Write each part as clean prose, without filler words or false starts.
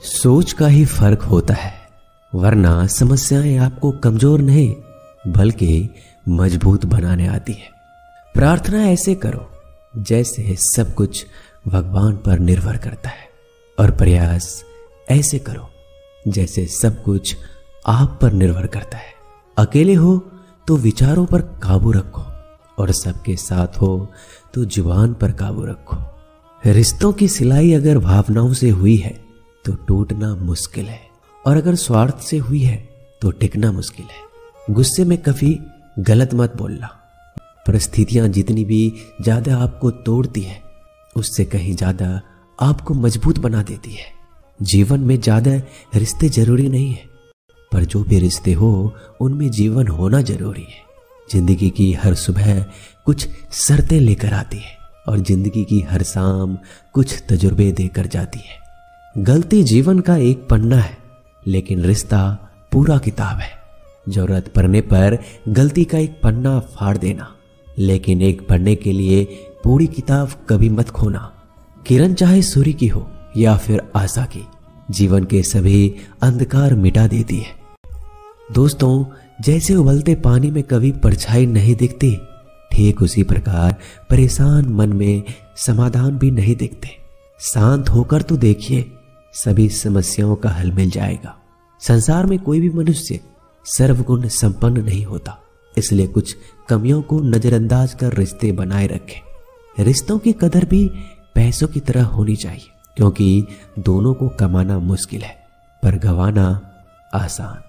सोच का ही फर्क होता है, वरना समस्याएं आपको कमजोर नहीं बल्कि मजबूत बनाने आती है। प्रार्थना ऐसे करो जैसे सब कुछ भगवान पर निर्भर करता है, और प्रयास ऐसे करो जैसे सब कुछ आप पर निर्भर करता है। अकेले हो तो विचारों पर काबू रखो, और सबके साथ हो तो जुबान पर काबू रखो। रिश्तों की सिलाई अगर भावनाओं से हुई है तो टूटना मुश्किल है, और अगर स्वार्थ से हुई है तो टिकना मुश्किल है। गुस्से में कभी गलत मत बोलना। परिस्थितियां जितनी भी ज्यादा आपको तोड़ती है, उससे कहीं ज्यादा आपको मजबूत बना देती है। जीवन में ज्यादा रिश्ते जरूरी नहीं है, पर जो भी रिश्ते हो उनमें जीवन होना जरूरी है। जिंदगी की हर सुबह कुछ शर्तें लेकर आती है, और जिंदगी की हर शाम कुछ तजुर्बे देकर जाती है। गलती जीवन का एक पन्ना है, लेकिन रिश्ता पूरा किताब है। जरूरत पड़ने पर गलती का एक पन्ना फाड़ देना, लेकिन एक पढ़ने के लिए पूरी किताब कभी मत खोना। किरण चाहे सूर्य की हो या फिर आशा की, जीवन के सभी अंधकार मिटा देती है। दोस्तों, जैसे उबलते पानी में कभी परछाई नहीं दिखती, ठीक उसी प्रकार परेशान मन में समाधान भी नहीं दिखते। शांत होकर तो देखिए, सभी समस्याओं का हल मिल जाएगा। संसार में कोई भी मनुष्य सर्वगुण संपन्न नहीं होता, इसलिए कुछ कमियों को नजरअंदाज कर रिश्ते बनाए रखें। रिश्तों की कदर भी पैसों की तरह होनी चाहिए, क्योंकि दोनों को कमाना मुश्किल है पर गंवाना आसान।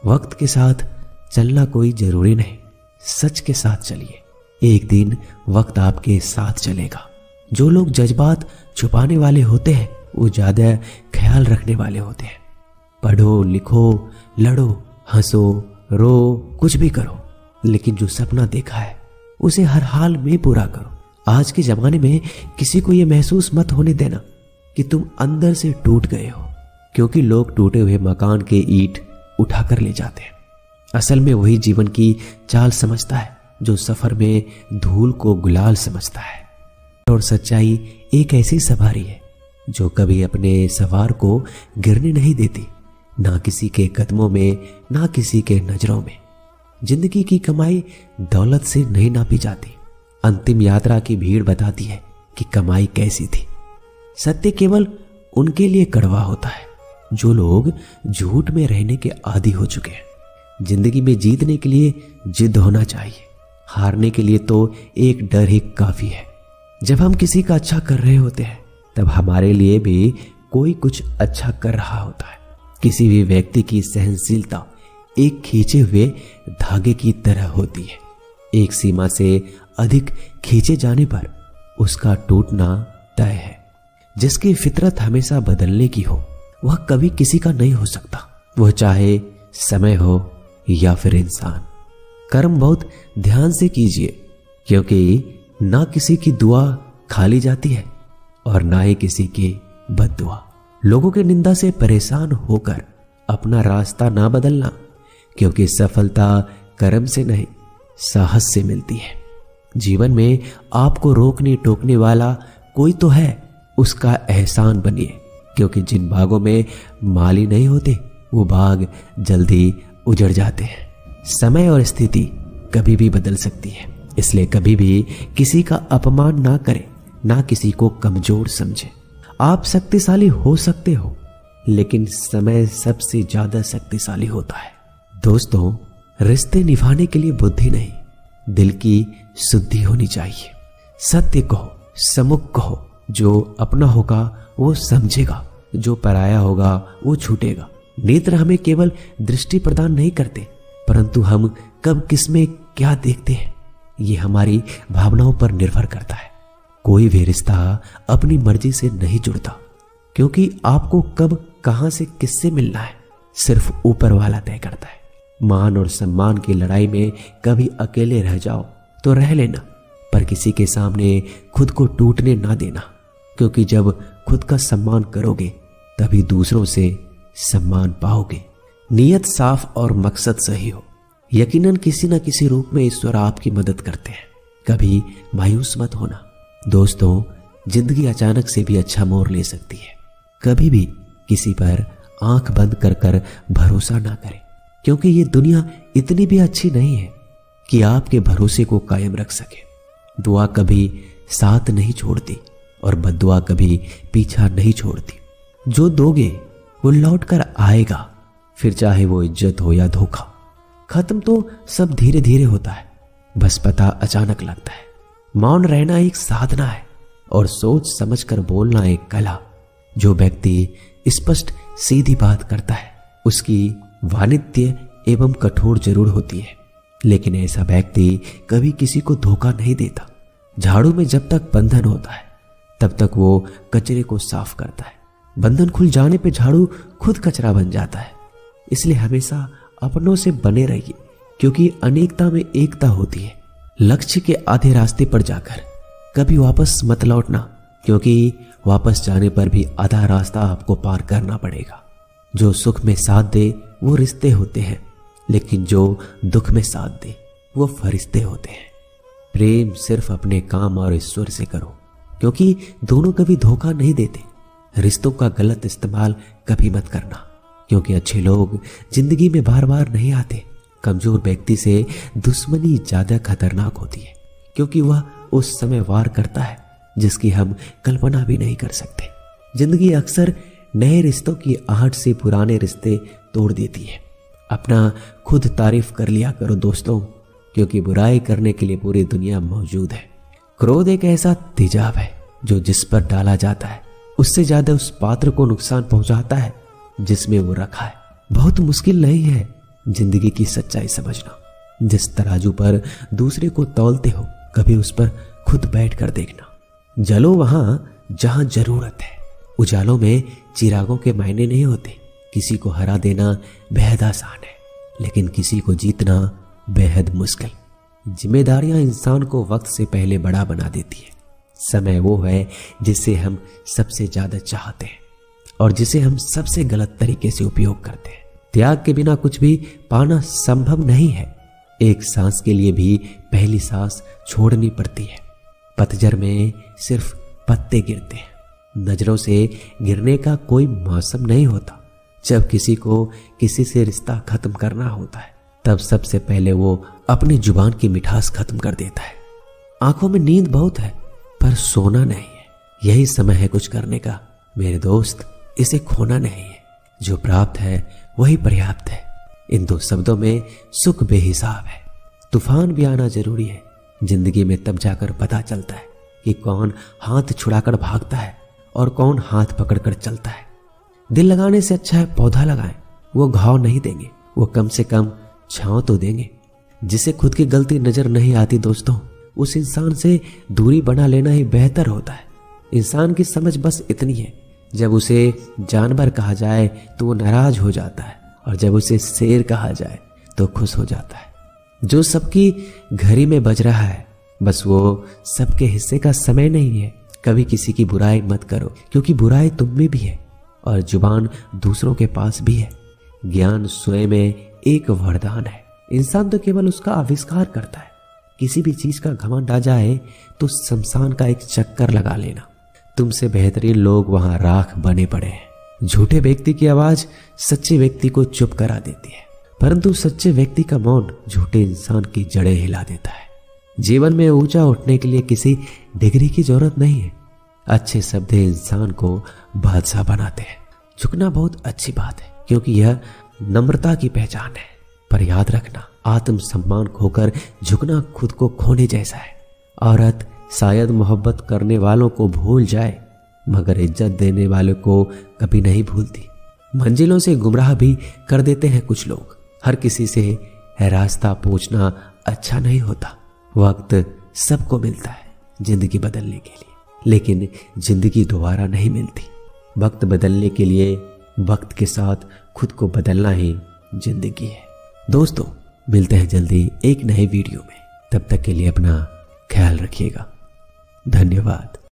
वक्त के साथ चलना कोई जरूरी नहीं, सच के साथ चलिए, एक दिन वक्त आपके साथ चलेगा। जो लोग जज्बात छुपाने वाले होते हैं वो ज्यादा ख्याल रखने वाले होते हैं। पढ़ो, लिखो, लड़ो, हंसो, रो, कुछ भी करो, लेकिन जो सपना देखा है उसे हर हाल में पूरा करो। आज के जमाने में किसी को यह महसूस मत होने देना कि तुम अंदर से टूट गए हो, क्योंकि लोग टूटे हुए मकान के ईंट उठाकर ले जाते हैं। असल में वही जीवन की चाल समझता है जो सफर में धूल को गुलाल समझता है। और सच्चाई एक ऐसी सवारी है जो कभी अपने सवार को गिरने नहीं देती, ना किसी के कदमों में, ना किसी के नजरों में। जिंदगी की कमाई दौलत से नहीं नापी जाती। अंतिम यात्रा की भीड़ बताती है कि कमाई कैसी थी। सत्य केवल उनके लिए कड़वा होता है जो लोग झूठ में रहने के आदी हो चुके हैं। जिंदगी में जीतने के लिए जिद होना चाहिए, हारने के लिए तो एक डर ही काफी है। जब हम किसी का अच्छा कर रहे होते हैं तब हमारे लिए भी कोई कुछ अच्छा कर रहा होता है। किसी भी व्यक्ति की सहनशीलता एक खींचे हुए धागे की तरह होती है। एक सीमा से अधिक खींचे जाने पर उसका टूटना तय है। जिसकी फितरत हमेशा बदलने की हो वह कभी किसी का नहीं हो सकता, वह चाहे समय हो या फिर इंसान। कर्म बहुत ध्यान से कीजिए, क्योंकि ना किसी की दुआ खाली जाती है और ना ही किसी की बद्दुआ। लोगों की निंदा से परेशान होकर अपना रास्ता ना बदलना, क्योंकि सफलता कर्म से नहीं साहस से मिलती है। जीवन में आपको रोकने टोकने वाला कोई तो है, उसका एहसान बनिए, क्योंकि जिन बागों में माली नहीं होते वो बाग जल्दी उजड़ जाते हैं। समय और स्थिति कभी भी बदल सकती है, इसलिए कभी भी किसी का अपमान ना करें, ना किसी को कमजोर समझें। आप शक्तिशाली हो सकते हो, लेकिन समय सबसे ज्यादा शक्तिशाली होता है। दोस्तों, रिश्ते निभाने के लिए बुद्धि नहीं, दिल की शुद्धि होनी चाहिए। सत्य कहो, सम्मुख कहो। जो अपना होगा वो समझेगा, जो पराया होगा वो छूटेगा। नेत्र हमें केवल दृष्टि प्रदान नहीं करते, परंतु हम कब किसमें क्या देखते हैं ये हमारी भावनाओं पर निर्भर करता है। कोई भी रिश्ता अपनी मर्जी से नहीं जुड़ता, क्योंकि आपको कब कहां से किससे मिलना है सिर्फ ऊपर वाला तय करता है। मान और सम्मान की लड़ाई में कभी अकेले रह जाओ तो रह लेना, पर किसी के सामने खुद को टूटने ना देना, क्योंकि जब खुद का सम्मान करोगे तभी दूसरों से सम्मान पाओगे। नीयत साफ और मकसद सही हो, यकीनन किसी न किसी रूप में ईश्वर आपकी मदद करते हैं। कभी मायूस मत होना। दोस्तों, जिंदगी अचानक से भी अच्छा मोड़ ले सकती है। कभी भी किसी पर आंख बंद कर कर भरोसा ना करें, क्योंकि ये दुनिया इतनी भी अच्छी नहीं है कि आपके भरोसे को कायम रख सके। दुआ कभी साथ नहीं छोड़ती और बद्दुआ कभी पीछा नहीं छोड़ती। जो दोगे वो लौट कर आएगा, फिर चाहे वो इज्जत हो या धोखा। खत्म तो सब धीरे धीरे होता है, बस पता अचानक लगता है। मौन रहना एक साधना है और सोच समझकर बोलना एक कला। जो व्यक्ति स्पष्ट सीधी बात करता है उसकी वाणिज्य एवं कठोर जरूर होती है, लेकिन ऐसा व्यक्ति कभी किसी को धोखा नहीं देता। झाड़ू में जब तक बंधन होता है तब तक वो कचरे को साफ करता है। बंधन खुल जाने पे झाड़ू खुद कचरा बन जाता है। इसलिए हमेशा अपनों से बने रहिए, क्योंकि अनेकता में एकता होती है। लक्ष्य के आधे रास्ते पर जाकर कभी वापस मत लौटना, क्योंकि वापस जाने पर भी आधा रास्ता आपको पार करना पड़ेगा। जो सुख में साथ दे वो रिश्ते होते हैं, लेकिन जो दुख में साथ दे वो फरिश्ते होते हैं। प्रेम सिर्फ अपने काम और ईश्वर से करो, क्योंकि दोनों कभी धोखा नहीं देते। रिश्तों का गलत इस्तेमाल कभी मत करना, क्योंकि अच्छे लोग जिंदगी में बार बार नहीं आते। कमजोर व्यक्ति से दुश्मनी ज्यादा खतरनाक होती है, क्योंकि वह उस समय वार करता है जिसकी हम कल्पना भी नहीं कर सकते। जिंदगी अक्सर नए रिश्तों की आहट से पुराने रिश्ते तोड़ देती है। अपना खुद तारीफ कर लिया करो दोस्तों, क्योंकि बुराई करने के लिए पूरी दुनिया मौजूद है। क्रोध एक ऐसा तेजाब है जो जिस पर डाला जाता है उससे ज्यादा उस पात्र को नुकसान पहुंचाता है जिसमें वो रखा है। बहुत मुश्किल नहीं है जिंदगी की सच्चाई समझना। जिस तराजू पर दूसरे को तौलते हो कभी उस पर खुद बैठ कर देखना। जलो वहां जहां जरूरत है। उजालों में चिरागों के मायने नहीं होते। किसी को हरा देना बेहद आसान है, लेकिन किसी को जीतना बेहद मुश्किल। जिम्मेदारियां इंसान को वक्त से पहले बड़ा बना देती है। समय वो है जिसे हम सबसे ज्यादा चाहते हैं और जिसे हम सबसे गलत तरीके से उपयोग करते हैं। त्याग के बिना कुछ भी पाना संभव नहीं है। एक सांस के लिए भी पहली सांस छोड़नी पड़ती है। पतझड़ में सिर्फ पत्ते गिरते हैं। नजरों से गिरने का कोई मौसम नहीं होता। जब किसी को किसी से रिश्ता खत्म करना होता है तब सबसे पहले वो अपनी जुबान की मिठास खत्म कर देता है। आंखों में नींद बहुत है पर सोना नहीं है। यही समय है कुछ करने का मेरे दोस्त, इसे खोना नहीं है। जो प्राप्त है वही पर्याप्त है। इन दो शब्दों में सुख बेहिसाब है। तूफान भी आना जरूरी है। जिंदगी में तब जाकर पता चलता है कि कौन हाथ छुड़ाकर भागता है और कौन हाथ पकड़कर चलता है। दिल लगाने से अच्छा है पौधा लगाएं। वो घाव नहीं देंगे, वो कम से कम छांव तो देंगे। जिसे खुद की गलती नजर नहीं आती दोस्तों, उस इंसान से दूरी बना लेना ही बेहतर होता है। इंसान की समझ बस इतनी है, जब उसे जानवर कहा जाए तो वो नाराज हो जाता है और जब उसे शेर कहा जाए तो खुश हो जाता है। जो सबकी घड़ी में बज रहा है बस वो सबके हिस्से का समय नहीं है। कभी किसी की बुराई मत करो, क्योंकि बुराई तुम में भी है और जुबान दूसरों के पास भी है। ज्ञान स्वयं में एक वरदान है। इंसान तो केवल उसका आविष्कार करता है। किसी भी चीज का घमंड आ जाए तो शमशान का एक चक्कर लगा लेना। तुमसे बेहतरीन लोग वहां राख बने पड़े हैं। झूठे व्यक्ति की आवाज सच्चे व्यक्ति को चुप करा देती है, परंतु सच्चे व्यक्ति का मौन झूठे इंसान की जड़ें हिला देता है। जीवन में ऊंचा उठने के लिए किसी डिग्री की जरूरत नहीं है। अच्छे शब्द इंसान को बादशाह बनाते हैं। झुकना बहुत अच्छी बात है, क्योंकि यह नम्रता की पहचान है। पर याद रखना, आत्मसम्मान खोकर झुकना खुद को खोने जैसा है। औरत शायद मोहब्बत करने वालों को भूल जाए, मगर इज्जत देने वालों को कभी नहीं भूलती। मंजिलों से गुमराह भी कर देते हैं कुछ लोग। हर किसी से रास्ता पूछना अच्छा नहीं होता। वक्त सबको मिलता है जिंदगी बदलने के लिए, लेकिन जिंदगी दोबारा नहीं मिलती। वक्त बदलने के लिए वक्त के साथ खुद को बदलना ही जिंदगी है। दोस्तों, मिलते हैं जल्दी एक नए वीडियो में। तब तक के लिए अपना ख्याल रखिएगा। धन्यवाद।